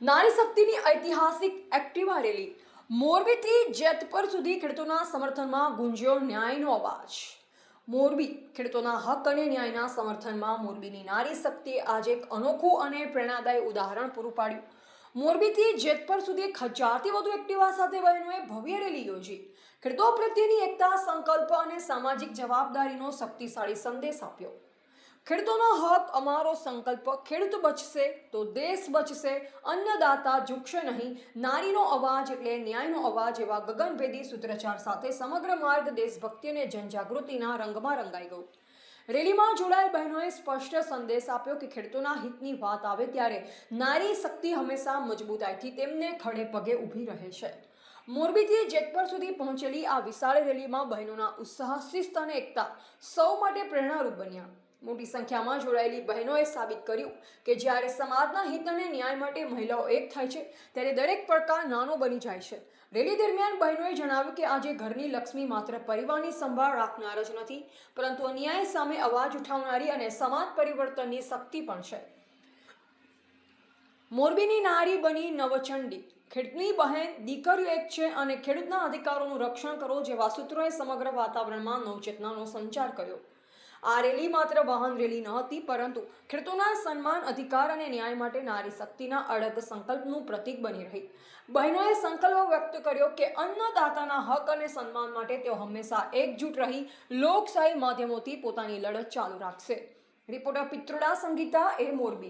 નારી શક્તિની ઐતિહાસિક એક્ટિવા રેલી મોરબીથી જેતપર સુધી ખેડૂતોના સમર્થનમાં ગુંજ્યો ન્યાયનો અવાજ. મોરબી ખેડૂતોના હક અને ન્યાયના સમર્થનમાં મોરબીની નારી શક્તિએ આજે એક અનોખું અને પ્રેરણાદાયી ઉદાહરણ પૂરું પાડ્યું. મોરબીથી જેતપર સુધી 1000થી વધુ એક્ટિવા સાથે બહેનોએ ભવ્ય રેલી યોજી ખેડૂતો પ્રત્યેની એકતા, સંકલ્પ અને સામાજિક જવાબદારીનો શક્તિશાળી સંદેશ આપ્યો. ખેડૂતોનો હક અમારો સંકલ્પ, ખેડૂત બચશે તો દેશ બચશે, અન્નદાતા ઝૂકશે નહીં, નારીનો અવાજ એટલે ન્યાયનો અવાજ એવા ગગનભેદી સૂત્રોચ્ચાર સાથે સમગ્ર માર્ગ દેશભક્તિ અને જનજાગૃતિના રંગમાં રંગાઈ ગયું. રેલીમાં જોડાયેલ બહેનોએ સ્પષ્ટ સંદેશ આપ્યો કે ખેડૂતોના હિતની વાત આવે ત્યારે નારી શક્તિ હંમેશા મજબૂતાઈથી તેમને ખડે પગે ઊભી રહે છે. મોરબીથી જેતપર સુધી પહોંચેલી આ વિશાળ રેલીમાં બહેનોના ઉત્સાહ, શિસ્ત અને એકતા સૌ માટે પ્રેરણારૂપ બન્યા. મોટી સંખ્યામાં જોડાયેલી બહેનોએ સાબિત કર્યું કે જ્યારે સમાજના હિત અને ન્યાય માટે મહિલાઓ એક થાય છે ત્યારે દરેક પડકાર નાનો બની જાય છે. રેલી દરમિયાન બહેનોએ જણાવ્યું કે આજે ઘરની લક્ષ્મી માત્ર પરિવારની સંભાળ રાખનાર જ નથી, પરંતુ અન્યાય સામે અવાજ ઉઠાવનારી અને સમાજ પરિવર્તનની શક્તિ પણ છે. મોરબીની નારી બની નવચંડી, ખેડૂતની બહેન, દીકરીઓ એક છે અને ખેડૂતના અધિકારોનું રક્ષણ કરો જેવા સૂત્રોએ સમગ્ર વાતાવરણમાં નવચેતનાનો સંચાર કર્યો. આ રેલી માત્ર વાહન રેલી ન હતી, પરંતુ ખેડૂતોના સન્માન, અધિકાર અને ન્યાય માટે નારી શક્તિના અડગ સંકલ્પનું પ્રતીક બની રહી. બહેનોએ સંકલ્પ વ્યક્ત કર્યો કે અન્નદાતાના હક અને સન્માન માટે તેઓ હંમેશા એકજૂટ રહી લોકશાહી માધ્યમોથી પોતાની લડત ચાલુ રાખશે. રિપોર્ટર પિત્રોડા સંગીતા, મોરબી.